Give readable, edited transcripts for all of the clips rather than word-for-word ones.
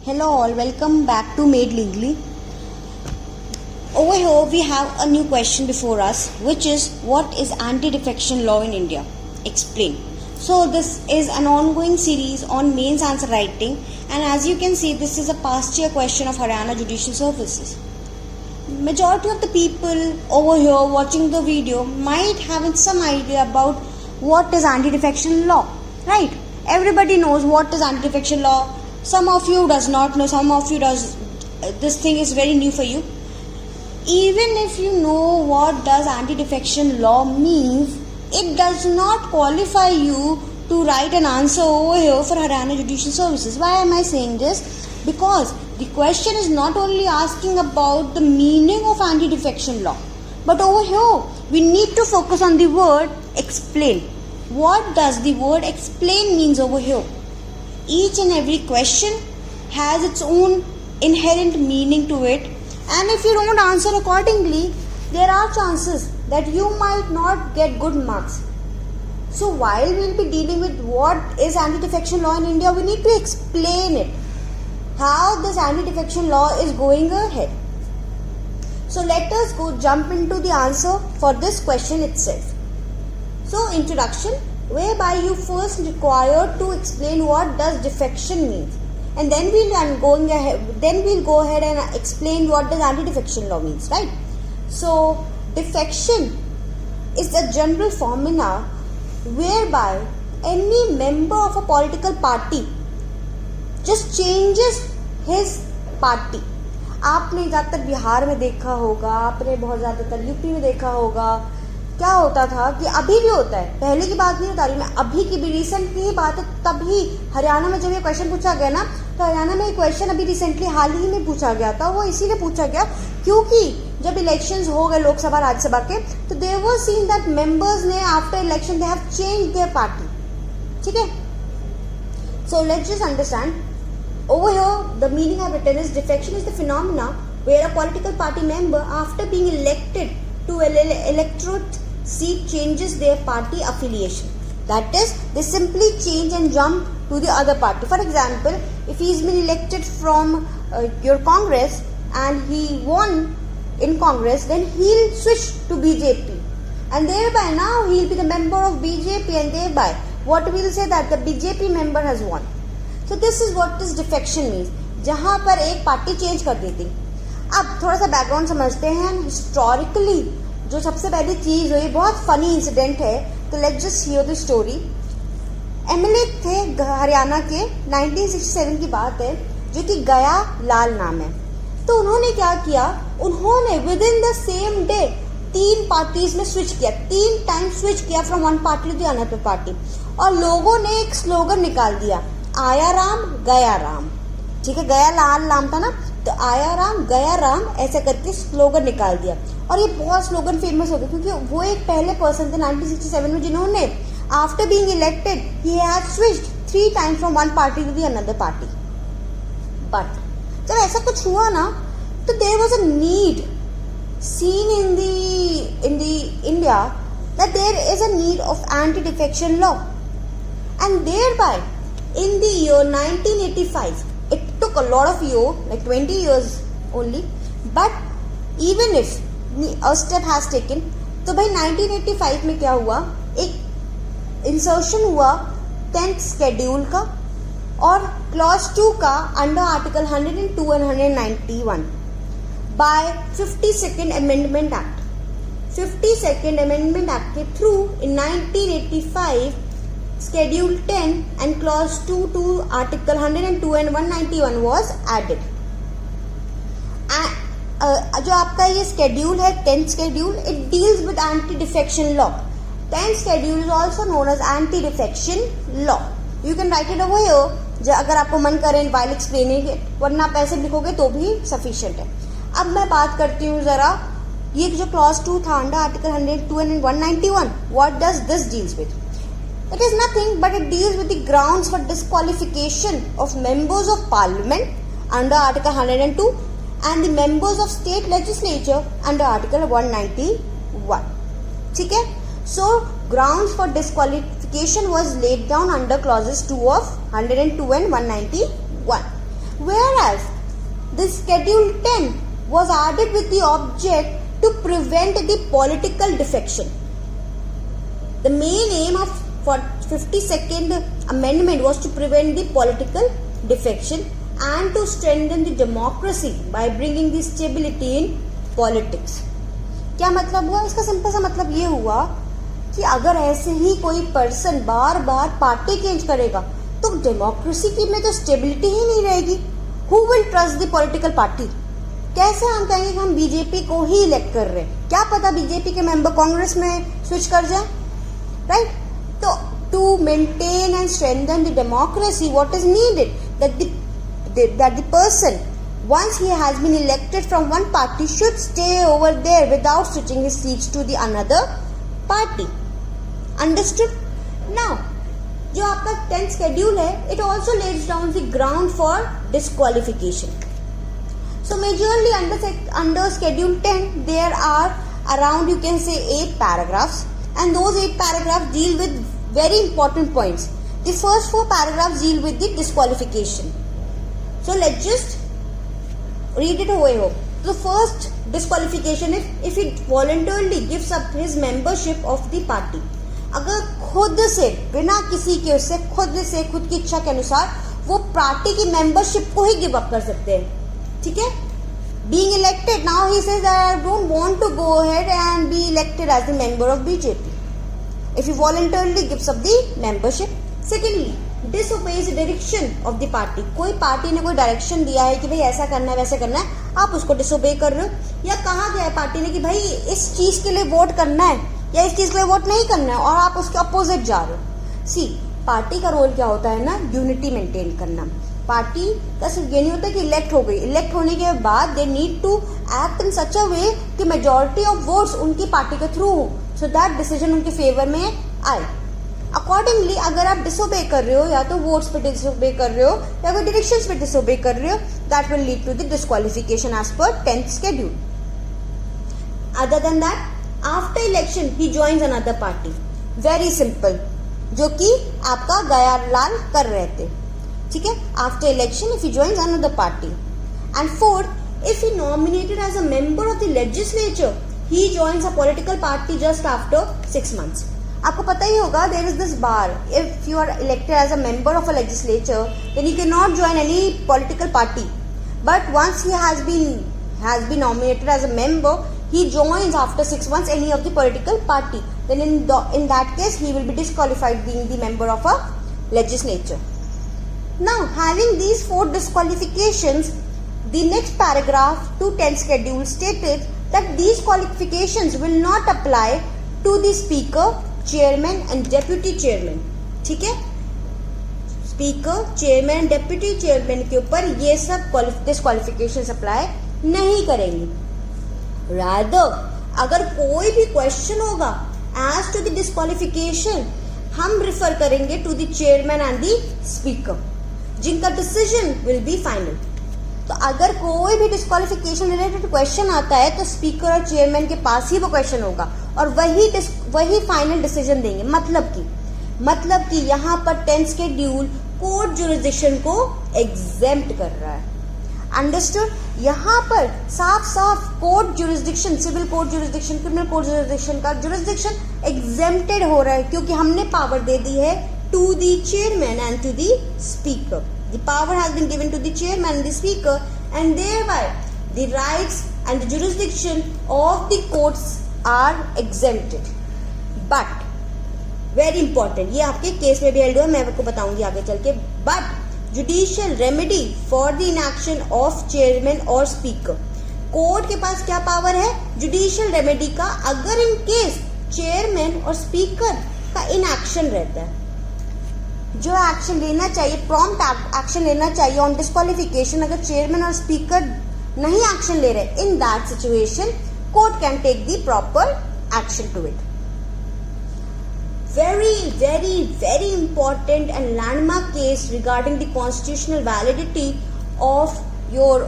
Hello all, welcome back to Made Legally. Over here we have a new question before us, which is what is anti-defection law in India? Explain. So this is an ongoing series on mains answer writing, and as you can see this is a past year question of Haryana Judicial Services. Majority of the people over here watching the video might have some idea about what is anti-defection law, right? Everybody knows what is anti-defection law. Some of you does not know, some of you does. This thing is very new for you. Even if you know what does anti-defection law means, it does not qualify you to write an answer over here for Haryana Judicial Services. Why am I saying this? Because the question is not only asking about the meaning of anti-defection law, but over here we need to focus on the word explain. What does the word explain means over here? Each and every question has its own inherent meaning to it, and if you don't answer accordingly, there are chances that you might not get good marks. So while we'll be dealing with what is anti-defection law in India, we need to explain it, how this anti-defection law is going ahead. So let us go jump into the answer for this question itself. So introduction, whereby you first require to explain what does defection means, and then we'll go ahead and explain what does anti-defection law means, right? So defection is the general phenomena whereby any member of a political party just changes his party. आपने ज़्यादातर बिहार में देखा होगा, आपने बहुत ज़्यादातर UP में देखा होगा. क्या होता था कि अभी भी होता है, पहले की बात नहीं बता रही मैं, अभी की भी रिसेंट की ही बात है. तभी हरियाणा में जब ये क्वेश्चन पूछा गया ना, तो हरियाणा में एक क्वेश्चन अभी रिसेंटली हाल ही में पूछा गया था. वो इसीलिए पूछा गया क्योंकि जब इलेक्शंस हो गए लोकसभा राज्यसभा के, तो there was seen that members ने after election they have changed their party. ठीक है, so let's just understand. Over here, the meaning I've written is defection is the phenomena where a political party member, after being elected to an electorate seat, changes their party affiliation. That is, they simply change and jump to the other party. For example, if he's been elected from your Congress and he won in Congress, then he'll switch to BJP. And thereby now he'll be the member of BJP, and thereby what we'll say that the BJP member has won. So this is what this defection means, जहाँ पर एक party change कर देती. अब थोड़ा सा background समझते हैं. हिस्टोरिकली जो सबसे पहली चीज़ हुई, बहुत फनी इंसिडेंट है, तो let's just here the story. MLA थे हरियाणा के, 1967 की बात है, जो कि गया लाल नाम है. तो उन्होंने क्या किया, उन्होंने with in the same day 3 parties में स्विच किया, 3 टाइम स्विच किया from one party to the another party. और लोगों ने एक स्लोगन निकाल दिया, आया राम गया राम. ठीक है, गया लाल नाम था ना, तो आया राम गया राम ऐसा करके स्लोगन निकाल दिया. और ये बहुत स्लोगन फेमस हो गया क्योंकि वो एक पहले पर्सन थे 1967 में जिन्होंने after being elected he had switched 3 times from one party to the another party. But जब ऐसा कुछ हुआ ना, तो there was a need seen in the India that there is a need of anti-defection law, and thereby in the year 1985, it took a lot of years, like 20 years only, but even if a step has taken, तो भाई 1985 में क्या हुआ, एक insertion हुआ 10th schedule का और clause 2 का under article 102 and 191 by 52nd Amendment Act. 52nd Amendment Act के through in 1985 Schedule 10 and Clause 2 to Article 102 and 191 was added. जो आपका ये schedule है 10th schedule, it deals with anti-defection law. 10th schedule is also known as anti-defection law. You can write it over here अगर आपको मन करे while explaining it, वरना आप ऐसे लिखोगे तो भी sufficient है. अब मैं बात करती हूँ जरा, ये जो Clause 2 था under Article 102 and 191, what does this deals with? It is nothing but it deals with the grounds for disqualification of members of parliament under Article 102 and the members of state legislature under Article 191. ठीक है, so grounds for disqualification was laid down under clauses 2 of 102 and 191. Whereas this schedule 10 was added with the object to prevent the political defection. The main aim of 52nd amendment was to prevent the political defection and to strengthen the democracy by bringing the stability in politics. क्या मतलब हुआ इसका? Simple सा मतलब ये हुआ कि अगर ऐसे ही कोई पर्सन बार बार पार्टी चेंज करेगा तो डेमोक्रेसी की में तो स्टेबिलिटी ही नहीं रहेगी. Who will trust the political party? कैसे हम कहेंगे कि हम बीजेपी को ही इलेक्ट कर रहे हैं? क्या पता बीजेपी के मेंबर कांग्रेस में स्विच कर जाए, राइट? तो to maintain and strengthen the democracy what is needed that the person once he has been elected from one party should stay over there without switching his seats to the another party. Understood? Now जो आपका 10th schedule है, it also lays down the ground for disqualification. So majorly under schedule 10 there are around, you can say, 8 paragraphs, and those 8 paragraphs deal with very important points. The first 4 paragraphs deal with the disqualification. So let's just read it over here. The first disqualification is if he voluntarily gives up his membership of the party. अगर खुद से बिना किसी के उससे खुद की इच्छा के अनुसार वो पार्टी की मेंबरशिप को ही गिव अप कर सकते हैं. ठीक है? Being elected, now he says that I don't want to go ahead and be elected as the member of BJP. If he voluntarily gives up the membership. Secondly, disobeys the direction of the party. कोई party ने कोई direction दिया है कि भाई ऐसा करना है वैसे करना है, आप उसको डिसोबे कर रहे हो, या कहा गया है पार्टी ने कि भाई इस चीज के लिए वोट करना है या इस चीज के लिए वोट नहीं करना है और आप उसके अपोजिट जा रहे हो. सी, पार्टी का रोल क्या होता है ना, यूनिटी मेंटेन करना. पार्टी का सिर्फ ये नहीं होता कि इलेक्ट हो गई, इलेक्ट होने के बाद they need to act in such a way कि मेजॉरिटी ऑफ वोट्स उनकी पार्टी के थ्रू हो, सो दैट डिसीजन उनके फेवर में आए. अकॉर्डिंगली अगर आप डिसोबे कर रहे हो, या तो वोट्स पे डिसोबे कर रहे हो या कोई डायरेक्शंस पे डिसोबे कर रहे हो, that will lead to the disqualification as per 10th schedule. Other than that, after election he joins another party. Very simple, जो कि आपका गयालाल कर रहे थे. ठीक है? After election if he joins another party. And fourth, if he nominated as a member of the legislature he joins a political party just after 6 months. आपको पता ही होगा, there is this bar, if you are elected as a member of a legislature then you can not join any political party, but once he has been nominated as a member he joins after 6 months any of the political party, then in that case he will be disqualified being the member of a legislature. Now having these 4 disqualifications, the next paragraph to 10th schedule stated that these qualifications will not apply to the speaker, chairman and deputy chairman. ठीक है? Speaker, chairman, deputy chairman के ऊपर ये सब disqualification apply नहीं करेंगे. Rather अगर कोई भी क्वेश्चन होगा एज टू द डिस्क्वालिफिकेशन, हम रिफर करेंगे to the chairman and the speaker, जिनका डिसीजन विल बी फाइनल. तो अगर कोई भी डिस्क्वालिफिकेशन रिलेटेड क्वेश्चन आता है तो स्पीकर और चेयरमैन के पास ही वो क्वेश्चन होगा और वही फाइनल डिसीजन देंगे. मतलब कि यहाँ पर 10th schedule कोर्ट जुरिस्डिक्शन को एग्जेम्प्ट कर रहा है. अंडरस्टूड? यहाँ पर साफ साफ court jurisdiction, civil court jurisdiction, criminal court jurisdiction का जुरिस्डिक्शन एग्जेम्प्टेड हो रहा है, क्योंकि हमने पावर दे दी है to the chairman and to the speaker. The power has been given to the chairman and the speaker, and thereby the rights and the jurisdiction of the courts are exempted. But very important, ये आपके case में भी held हुआ, मैं आपको बताऊंगी आगे चल के. But judicial remedy for the inaction of chairman और स्पीकर, कोर्ट के पास क्या पावर है जुडिशियल रेमेडी का, अगर इन केस चेयरमैन और स्पीकर का इनएक्शन रहता है. जो एक्शन लेना चाहिए, प्रॉम्प्ट एक्शन लेना चाहिए ऑन डिस्क्वालिफिकेशन, अगर चेयरमैन और स्पीकर नहीं एक्शन ले रहे, in that situation court can take the proper action to it. Very important and landmark case regarding the constitutional validity of your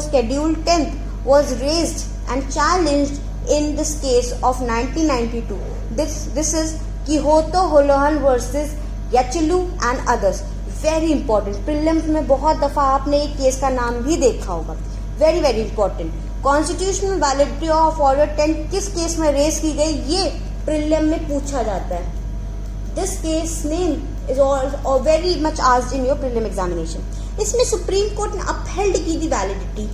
schedule 10th was raised and challenged in this case of 1992. This is Quixote Holohan versus Yachilu and others. Very important, prelims में बहुत दफा आपने एक case का नाम भी देखा होगा, very very important. Constitutional validity of order 10 किस केस में रेज की गई, ये प्रीलिम में पूछा जाता है। This case name is very much asked in your prelim examination. इसमें सुप्रीम कोर्ट ने अपहेल्ड की थी वैलिडिटी।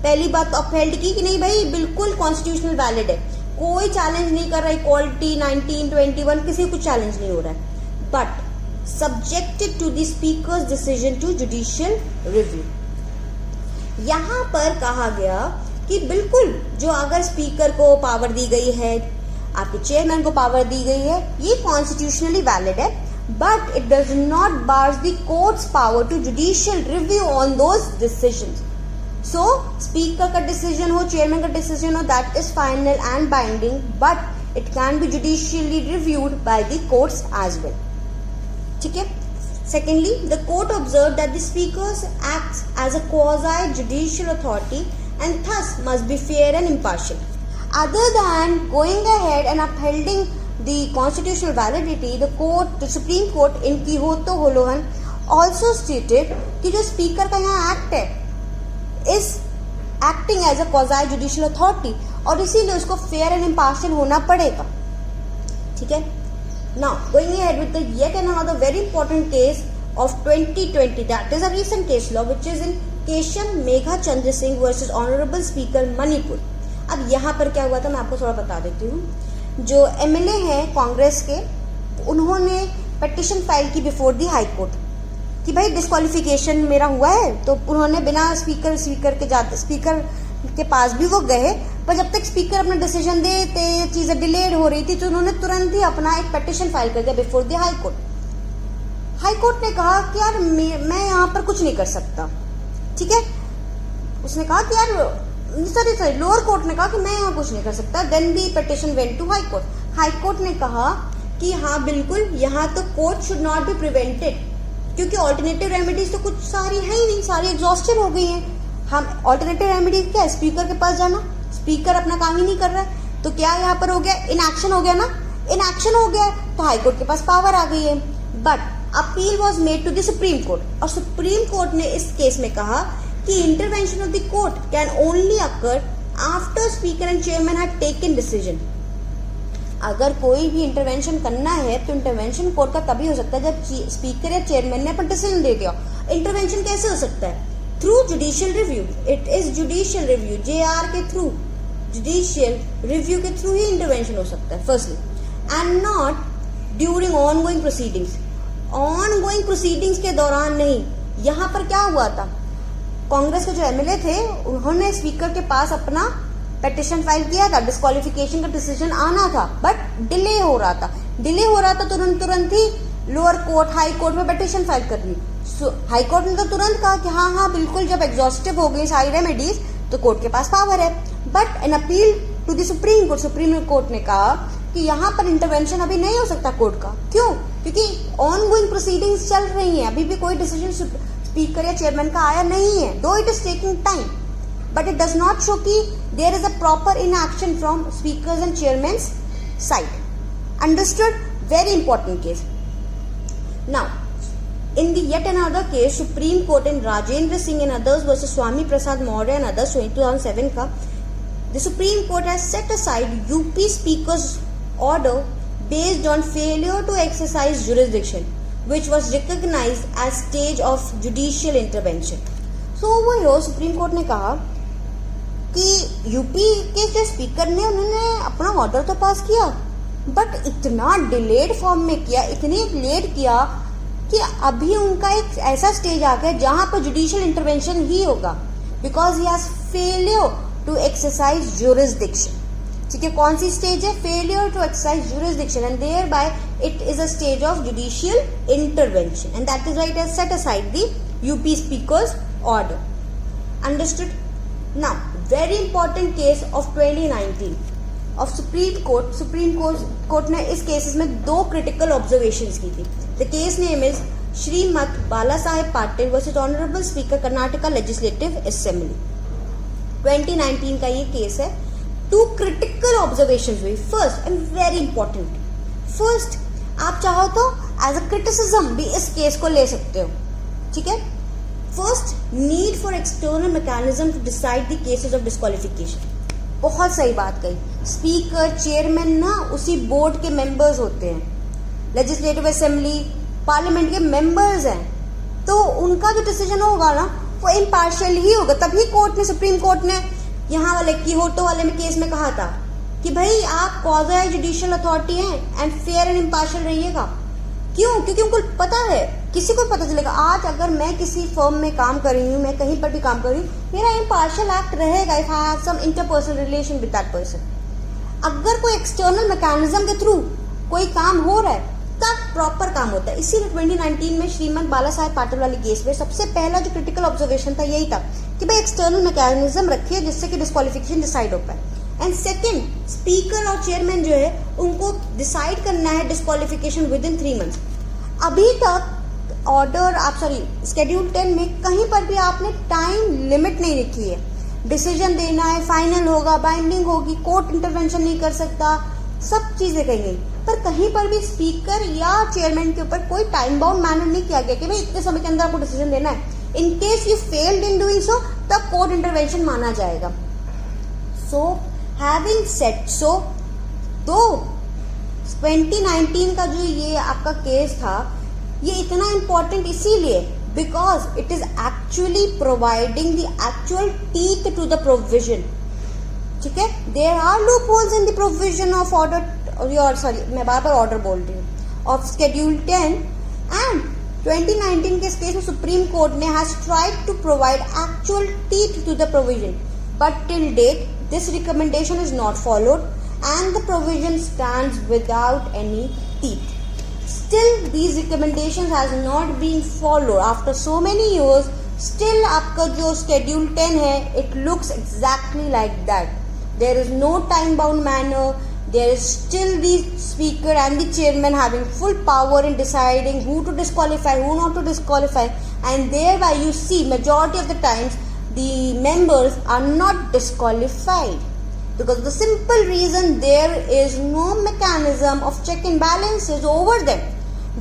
पहली बात तो अपहेल्ड की कि नहीं भाई बिल्कुल कॉन्स्टिट्यूशनल वैलिड है, कोई चैलेंज नहीं कर रहा, इक्वालिटी 1921 किसी को चैलेंज नहीं हो रहा है, but subjected to the speaker's decision to judicial review। यहां पर कहा गया कि बिल्कुल जो अगर स्पीकर को पावर दी गई है, आपके चेयरमैन को पावर दी गई है, ये कॉन्स्टिट्यूशनली वैलिड है, but it does not bars the courts power to judicial review on those decisions. So speaker का डिसीजन हो, चेयरमैन का डिसीजन हो, that is final and binding, but it can be judicially reviewed by the courts as well. ठीक है। Secondly, the court observed that the speakers acts as a quasi-judicial authority and thus must be fair and impartial. Other than going ahead and upholding the constitutional validity, the Supreme Court in Quixote Holohan also stated कि जो speaker का यहाँ act है is acting as a quasi-judicial authority और इसीलिए उसको fair and impartial होना पड़ेगा। ठीक है। Now, going ahead with the yet another very important case of 2020, that is a recent case law which is in Keshan Megha Chandra Singh versus Honorable Speaker Manipur। अब यहाँ पर क्या हुआ था मैं आपको थोड़ा बता देती हूँ। जो MLA हैं कांग्रेस के, उन्होंने पिटिशन फाइल की बिफोर दी हाई कोर्ट कि भाई डिस्क्वालिफिकेशन मेरा हुआ है, तो उन्होंने बिना स्पीकर के पास भी वो गए, पर जब तक स्पीकर अपना डिसीजन देते ये चीजें डिलेड हो रही थी तो उन्होंने तुरंत ही अपना एक पिटिशन फाइल कर दिया before the high court. High court ने कहा कि यार मैं यहाँ पर कुछ नहीं कर सकता। ठीक है। उसने कहा कि यार सॉरी लोअर कोर्ट ने कहा कि मैं यहाँ कुछ नहीं कर सकता। Then the petition went to high court. High court ने कहा कि हाँ बिल्कुल यहाँ तो court should not be prevented, क्योंकि ऑल्टरनेटिव रेमेडीज तो कुछ सारी है ही नहीं, सारी एग्जॉस्टेड हो गई हैं। हम ऑल्टरनेटिव रेमेडीज क्या है, स्पीकर के पास जाना, स्पीकर अपना काम ही नहीं कर रहा है, तो क्या यहाँ पर हो गया, इनएक्शन हो गया ना, इनएक्शन हो गया तो हाई कोर्ट के पास पावर आ गई है। But appeal was made to the supreme court और सुप्रीम कोर्ट ने इस केस में कहा कि intervention of the court can only occur after speaker and chairman have taken decision. अगर कोई भी इंटरवेंशन करना है तो इंटरवेंशन कोर्ट का तभी हो सकता है जब स्पीकर या चेयरमैन ने अपना डिसीजन दे दिया। इंटरवेंशन कैसे हो सकता है, through judicial review. It is judicial review, JR के थ्रू, जुडिशियल रिव्यू के थ्रू ही इंटरवेंशन हो सकता है firstly, and not during ongoing proceedings. Ongoing proceedings के दौरान नहीं। यहाँ पर क्या हुआ था, कांग्रेस के जो MLA थे उन्होंने स्पीकर के पास अपना पिटिशन फाइल किया था, डिस्क्वालिफिकेशन का डिसीजन आना था, बट डिले हो रहा था। डिले हो रहा था तुरंत ही लोअर कोर्ट, हाई कोर्ट में पिटिशन फाइल कर दी। हाई कोर्ट ने तो तुरंत कहा कि हाँ बिल्कुल, जब एग्जॉस्टिव हो गई सारी रेमेडीज तो कोर्ट के पास पावर है। But an appeal to the supreme court, supreme court ने कहा कि यहाँ पर इंटरवेंशन अभी नहीं हो सकता कोर्ट का। क्यों? क्योंकि ऑनगोइंग प्रोसीडिंग्स चल रही हैं, अभी भी कोई डिसीजन स्पीकर या चेयरमैन का आया नहीं है, though it is taking time, but it does not show कि there is a proper inaction from speakers and chairmans side. Understood? Very important case. Now in the yet another case, Supreme Court in Rajendra Singh and others versus Swami Prasad Maurya and others 2007 का, the Supreme Court has set aside UP Speaker's order based on failure to exercise jurisdiction, which was recognized as stage of judicial intervention. So over here Supreme Court ने कहा कि UP के जो speaker ने उन्होंने अपना order तो पास किया, बट इतना डिलेड फॉर्म में किया, इतनी लेट किया कि अभी उनका एक ऐसा स्टेज आ गया जहां पर जुडिशियल इंटरवेंशन ही होगा, because he has failure to exercise jurisdiction. ठीक है, कौन सी स्टेज है? Failure to exercise jurisdiction, and thereby it is a stage of judicial intervention, and that is why it has set aside the UP speakers order. Understood? Now very important case of 2019 of Supreme court. Supreme court ने इस cases में दो critical observations की थी। The case name is Shrimant Bala Saheb Patil versus honourable speaker Karnataka legislative assembly. 2019 का ये case है। Two critical observations हुई। First and very important, first आप चाहो तो एज अ क्रिटिसिज्म भी इस केस को ले सकते हो। ठीक है. First, need for external mechanism to decide the cases of disqualification. बहुत सही बात कही. स्पीकर, चेयरमैन ना उसी बोर्ड के मेंबर्स होते हैं. लेजिस्लेटिव असेंबली, पार्लियामेंट के मेंबर्स हैं, तो उनका जो डिसीजन होगा ना वो इम्पार्शियल ही होगा. तभी कोर्ट ने, सुप्रीम कोर्ट ने यहाँ वाले कीहोटो वाले में केस में कहा था कि भाई आप क्वाज़ी जुडिशियल अथॉरिटी हैं एंड फेयर एंड इम्पार्शियल रहिएगा. क्यों? क्योंकि उनको पता है, किसी को पता चलेगा. आज अगर मैं किसी फर्म में काम कर रही हूँ, मैं कहीं पर भी काम कर रही हूँ, मेरा इम्पार्शियल एक्ट रहेगा if I have some interpersonal relation with that person. अगर कोई एक्सटर्नल मैकेनिज्म के थ्रू कोई काम हो रहा है तब प्रॉपर काम होता है. इसीलिए 2019 में श्रीमंत बाला साहेब पाटिल वाले केस में सबसे पहला जो क्रिटिकल ऑब्जर्वेशन था यही था कि भाई एक्सटर्नल मैकेनिज्म रखिए जिससे कि डिस्क्वालिफिकेशन डिसाइड हो पाए. एंड सेकेंड, स्पीकर और चेयरमैन जो है उनको डिसाइड करना है डिस्क्वालिफिकेशन विद इन 3 months. अभी तक ऑर्डर शेड्यूल 10 में कहीं पर भी आपने टाइम लिमिट नहीं रखी है. डिसीजन देना है, फाइनल होगा, बाइंडिंग होगी, कोर्ट इंटरवेंशन नहीं कर सकता, सब चीजें कही गई. पर कहीं पर भी स्पीकर या चेयरमैन के ऊपर कोई टाइम बाउंड मैनर नहीं किया गया कि भाई इतने समय के अंदर आपको डिसीजन देना है. In case you failed in doing so तब कोर्ट इंटरवेंशन माना जाएगा. सो हैविंग सेड सो, तो 2019 का जो ये आपका केस था ये इतना इम्पोर्टेंट इसीलिए because it is actually providing the actual teeth to the provision. ठीक है, there are loopholes in the provision of order मैं बार बार ऑर्डर बोल रही हूँ, ऑफ शेड्यूल 10 एंड 2019 के केस में सुप्रीम कोर्ट ने has tried to provide actual teeth to the provision, but till date this recommendation is not followed and the provision stands without any teeth. Still, these recommendations has not been followed after so many years. Still, आपका जो schedule 10 है, it looks exactly like that. There is no time-bound manner. There is still the speaker and the chairman having full power in deciding who to disqualify, who not to disqualify, and thereby you see majority of the times the members are not disqualified. Because the simple reason there is no mechanism of check and balances over them.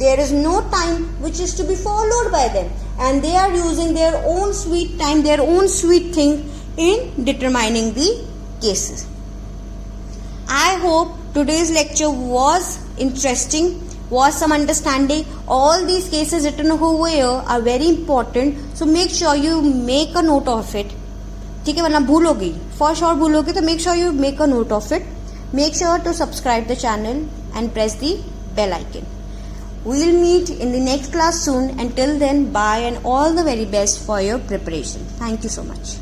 There is no time which is to be followed by them, and they are using their own sweet time, their own sweet thing in determining the cases. I hope today's lecture was interesting, was some understanding. All these cases written over here are very important, so make sure you make a note of it. ठीक है, वरना भूलोगी, for sure भूलोगे. तो make sure you make a note of it. Make sure to subscribe the channel and press the bell icon. We will meet in the next class soon, and till then bye and all the very best for your preparation. Thank you so much.